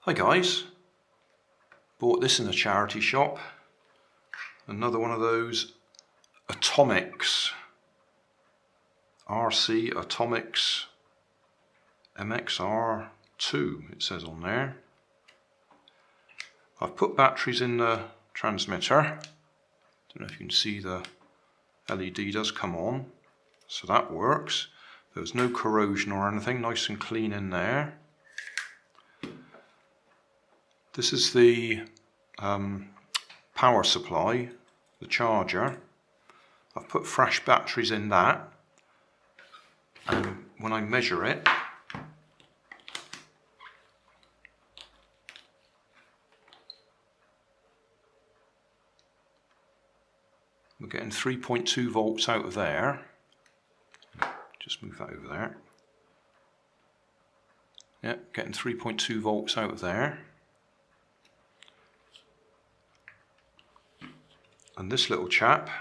Hi guys, bought this in a charity shop, another one of those Atomix RC Atomix MXR2 it says on there. I've put batteries in the transmitter. Don't know if you can see the LED does come on, so that works. There's no corrosion or anything, nice and clean in there. This is the power supply, the charger. I've put fresh batteries in that, and when I measure it, we're getting 3.2 volts out of there. Just move that over there. Yeah, getting 3.2 volts out of there. And this little chap,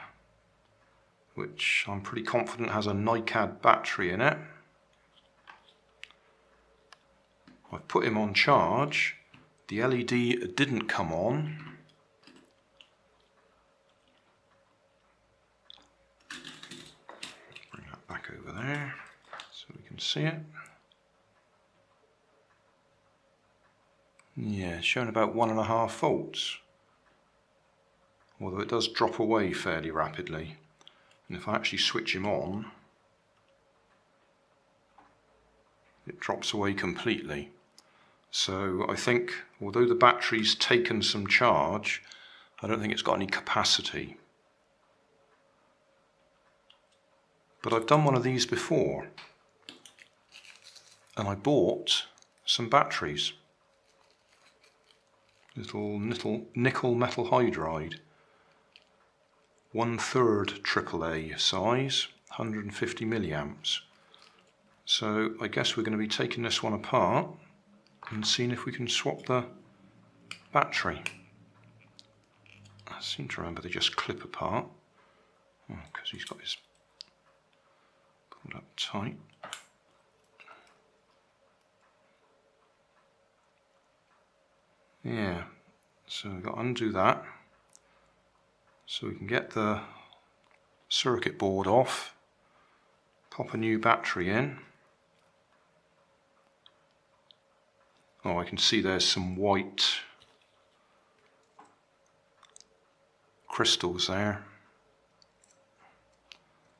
which I'm pretty confident has a NiMh battery in it, I've put him on charge. The LED didn't come on. Bring that back over there so we can see it. Yeah, it's showing about 1.5 volts. Although it does drop away fairly rapidly. And if I actually switch him on, it drops away completely. So I think, although the battery's taken some charge, I don't think it's got any capacity. But I've done one of these before, and I bought some batteries. Little nickel metal hydride. 1/3 AAA size, 150 milliamps. So I guess we're going to be taking this one apart and seeing if we can swap the battery. I seem to remember they just clip apart, because he's got his pulled up tight. Yeah, so we've got to undo that. So we can get the circuit board off, pop a new battery in. Oh, I can see there's some white crystals there.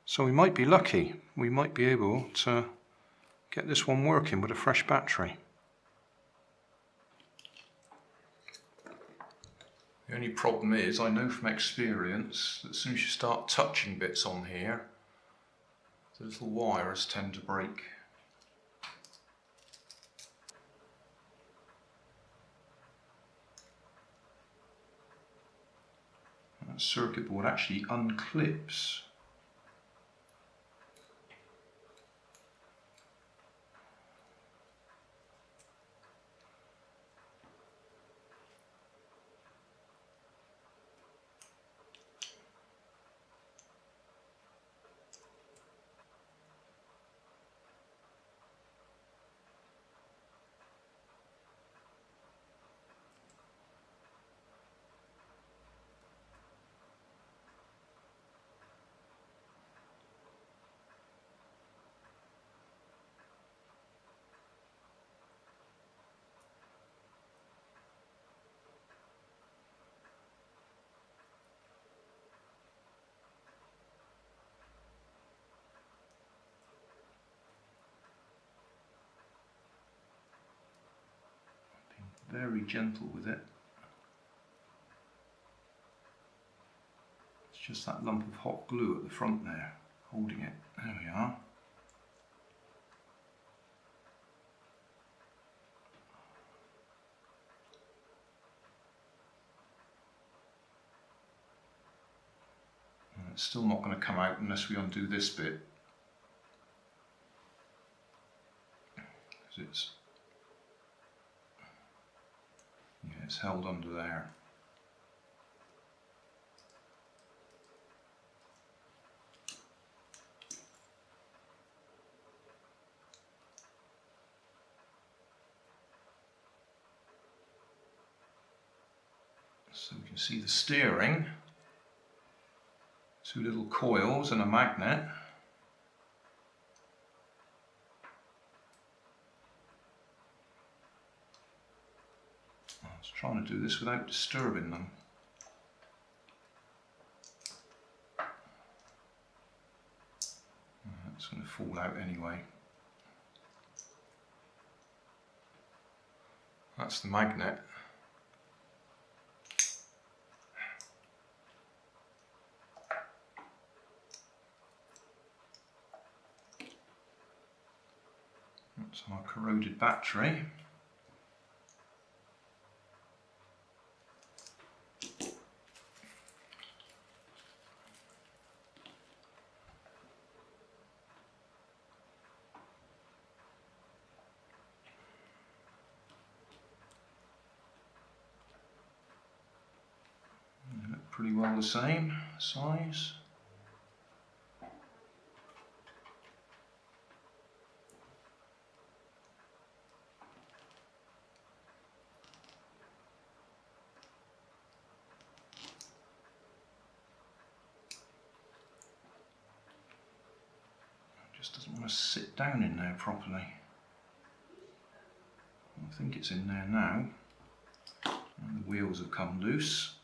So we might be lucky. We might be able to get this one working with a fresh battery. The only problem is, I know from experience that as soon as you start touching bits on here, the little wires tend to break. That circuit board actually unclips. Very gentle with it. It's just that lump of hot glue at the front there, holding it. There we are. And it's still not going to come out unless we undo this bit. Because it's held under there. So we can see the steering, 2 little coils and a magnet. I was trying to do this without disturbing them. It's going to fall out anyway. That's the magnet. That's our corroded battery. They look pretty well the same size. Doesn't want to sit down in there properly. I think it's in there now. And the wheels have come loose.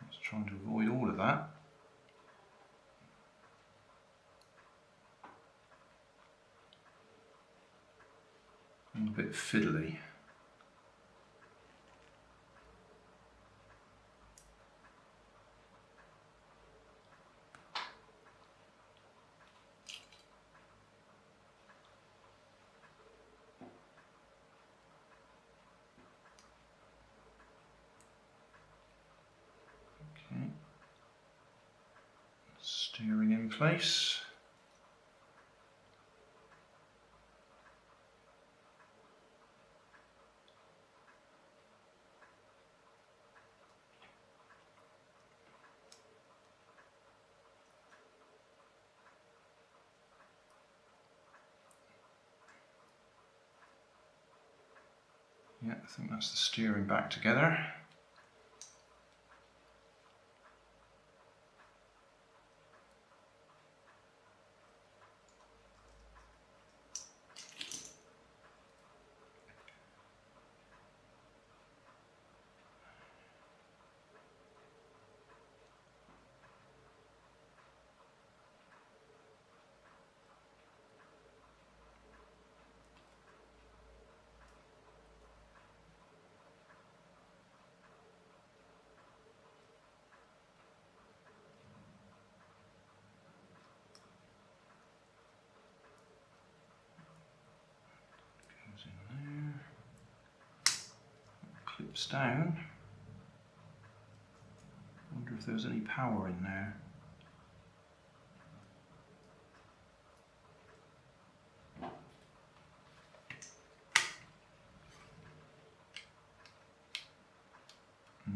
Let's try to avoid all of that. I'm a bit fiddly. Steering in place. Yeah, I think that's the steering back together. In there, clips down. Wonder if there's any power in there.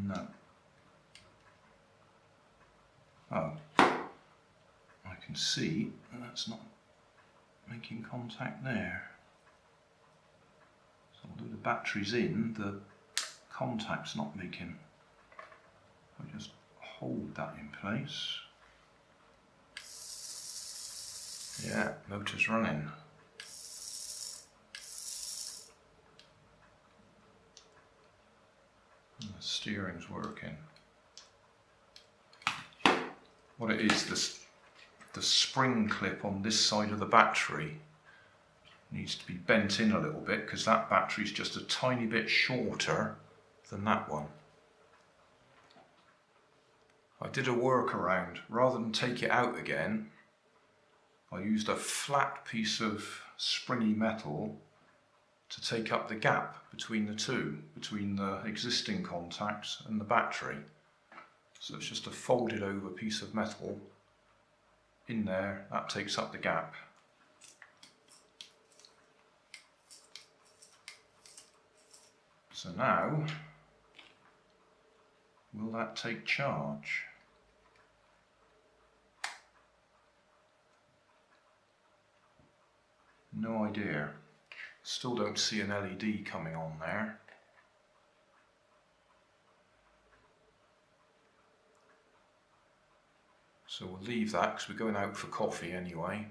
No. Oh, I can see that's not making contact there. So although the battery's in, the contact's not making. I just hold that in place. Yeah, motor's running. And the steering's working. What it is, the spring clip on this side of the battery needs to be bent in a little bit because that battery's just a tiny bit shorter than that one. I did a workaround. Rather than take it out again, I used a flat piece of springy metal to take up the gap between the two, between the existing contacts and the battery. So it's just a folded over piece of metal in there, that takes up the gap. So now, will that take charge? No idea. Still don't see an LED coming on there. So we'll leave that because we're going out for coffee anyway.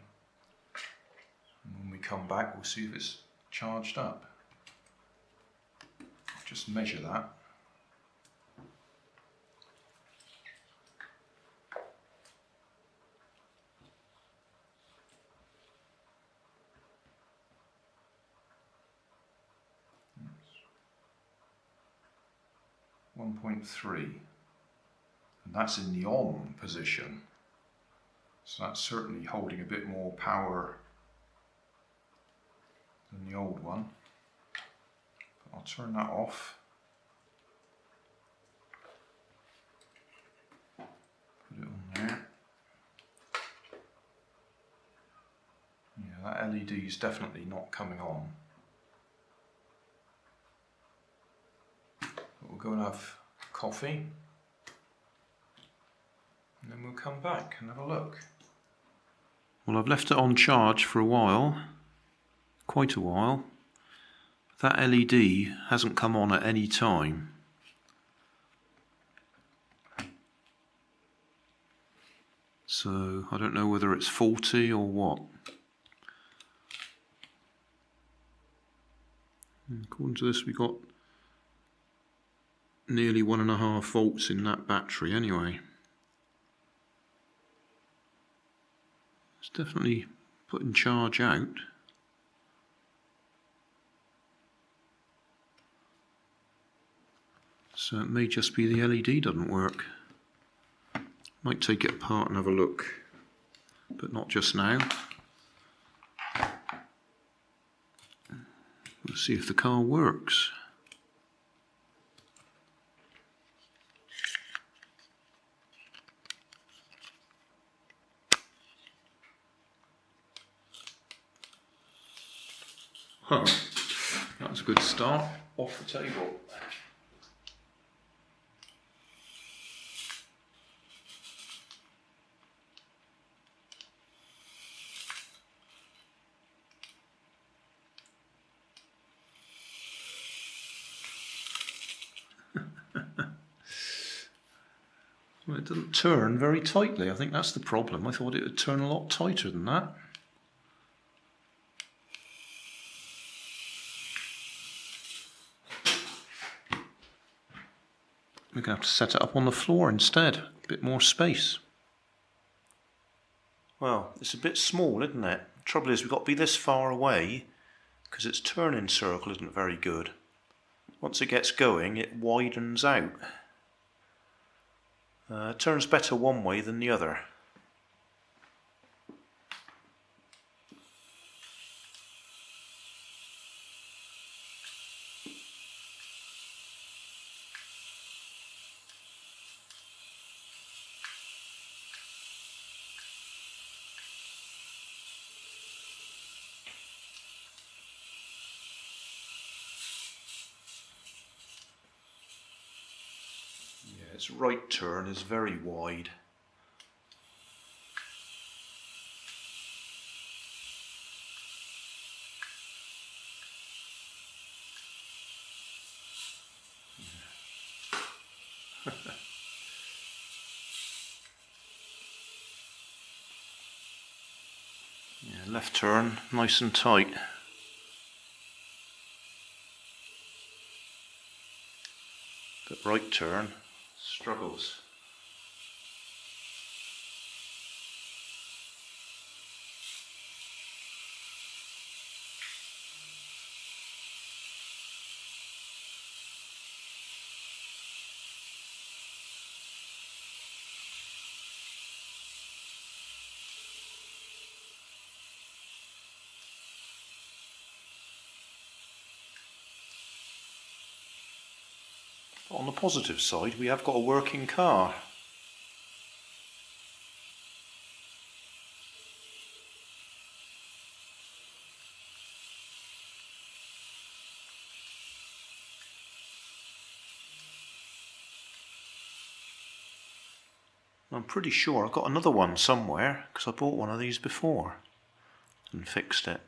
And when we come back, we'll see if it's charged up. Just measure that. That's 1.3, and that's in the on position. So that's certainly holding a bit more power than the old one. But I'll turn that off. Put it on there. Yeah, that LED is definitely not coming on. But we'll go and have coffee, and then we'll come back and have a look. Well, I've left it on charge for a while, quite a while. That LED hasn't come on at any time. So I don't know whether it's faulty or what. And according to this, we got nearly 1.5 volts in that battery anyway. It's definitely putting charge out. So it may just be the LED doesn't work. Might take it apart and have a look, but not just now. We'll see if the car works. Oh, that was a good start. Off the table. Well, it doesn't turn very tightly. I think that's the problem. I thought it would turn a lot tighter than that. We're going to have to set it up on the floor instead. A bit more space. Well, it's a bit small, isn't it? The trouble is we've got to be this far away because its turning circle isn't very good. Once it gets going, it widens out. It turns better one way than the other. Its right turn is very wide. Yeah, left turn nice and tight. But right turn struggles. On the positive side, we have got a working car. I'm pretty sure I've got another one somewhere because I bought one of these before and fixed it.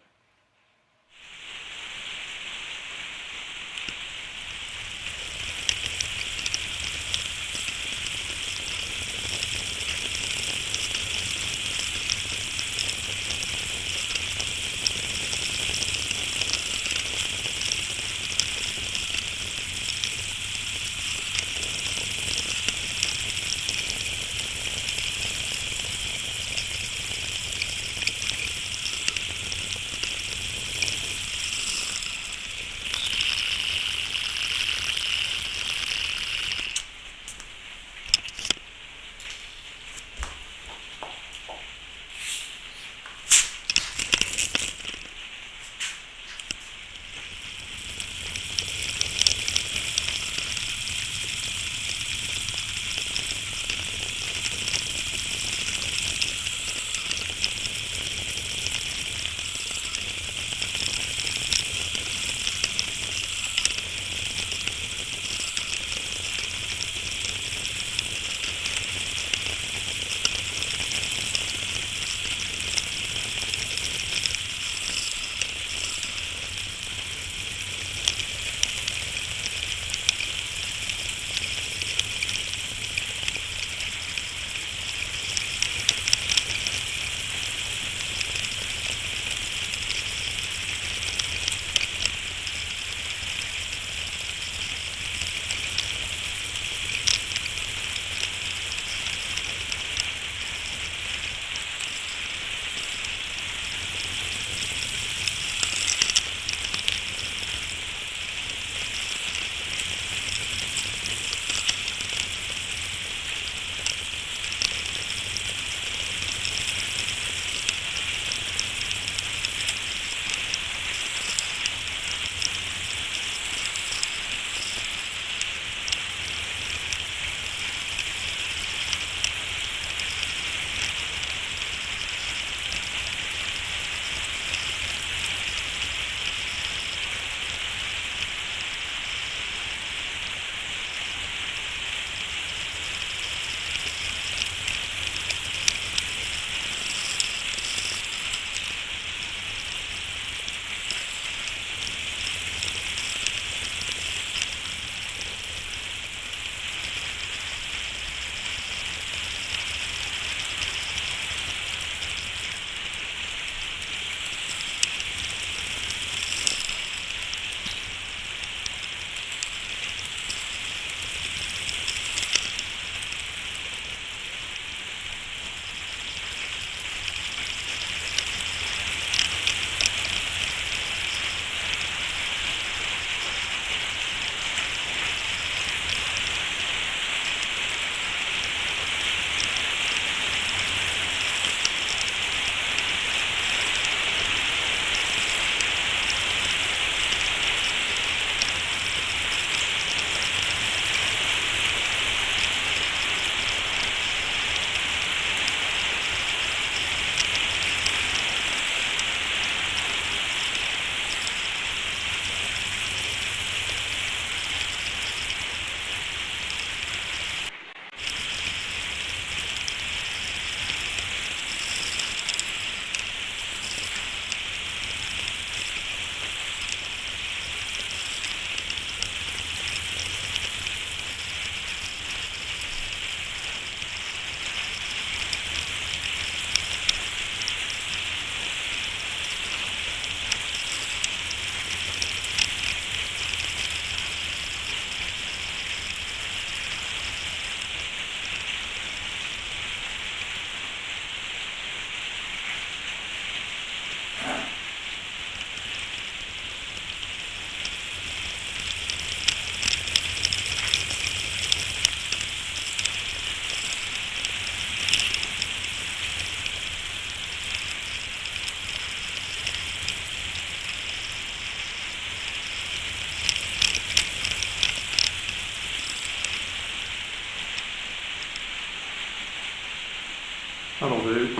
That'll do.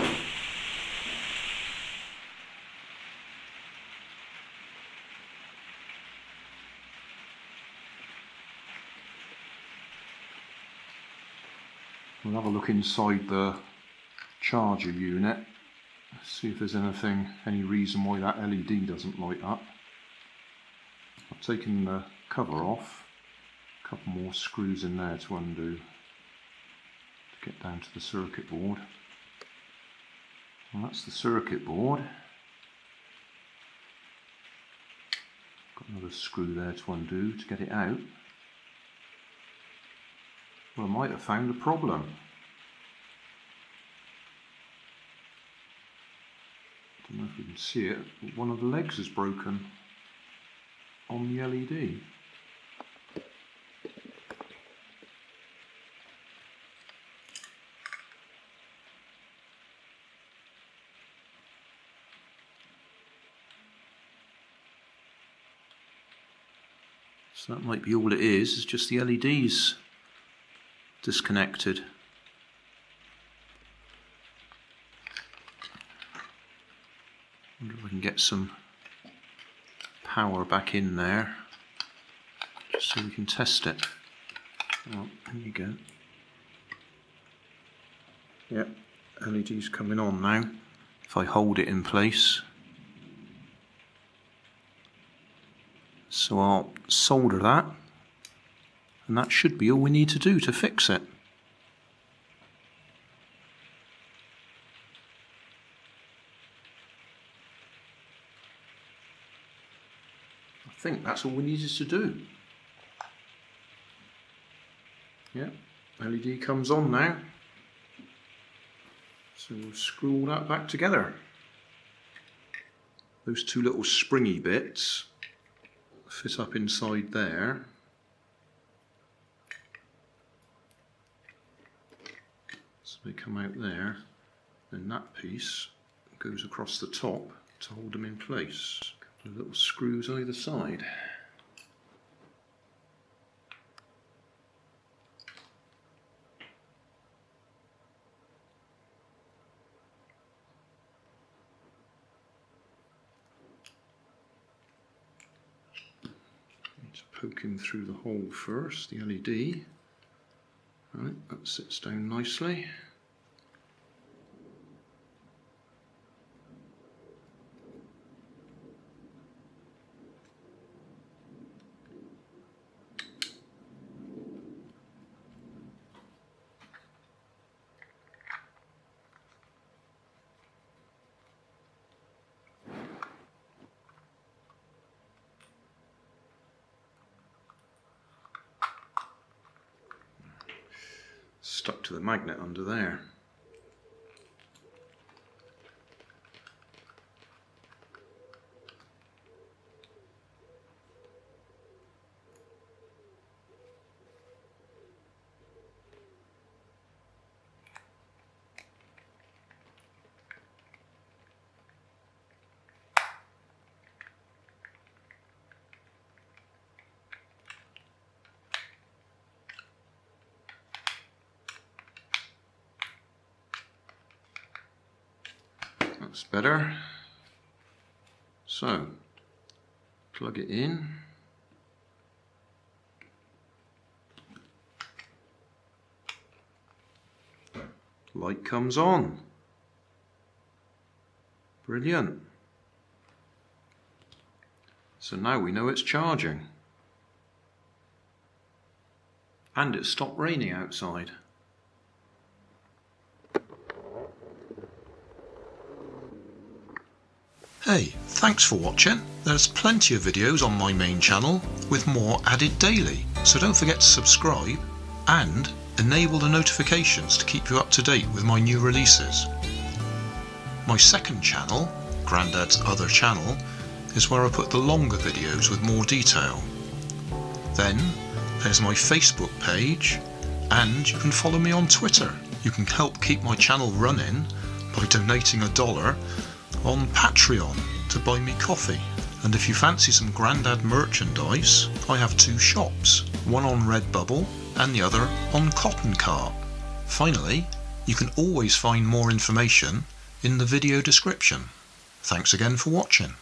We'll have a look inside the charger unit, see if there's any reason why that LED doesn't light up. I've taken the cover off, a couple more screws in there to undo to get down to the circuit board. Well, that's the circuit board. Got another screw there to undo to get it out. Well, I might have found a problem. I don't know if you can see it, but one of the legs is broken on the LED. So that might be all it is just the LEDs disconnected. Wonder if I can get some power back in there just so we can test it. Oh, there you go. Yep, LED's coming on now. If I hold it in place. So I'll solder that. And that should be all we need to do to fix it. I think that's all we needed to do. Yeah, LED comes on now. So we'll screw all that back together. Those two little springy bits fit up inside there. So they come out there, then that piece goes across the top to hold them in place. A couple of little screws either side. Need to poke him through the hole first, the LED. Right, that sits down nicely. Stuck to the magnet under there. That's better. So, plug it in. Light comes on. Brilliant. So now we know it's charging. And it stopped raining outside. Hey, thanks for watching. There's plenty of videos on my main channel with more added daily, so don't forget to subscribe and enable the notifications to keep you up to date with my new releases. My second channel, Grandad's Other Channel, is where I put the longer videos with more detail. Then there's my Facebook page, and you can follow me on Twitter. You can help keep my channel running by donating $1 on Patreon to buy me coffee. And if you fancy some Grandad merchandise, I have two shops, one on Redbubble and the other on Cotton Cart. Finally, You can always find more information in the video description. Thanks again for watching.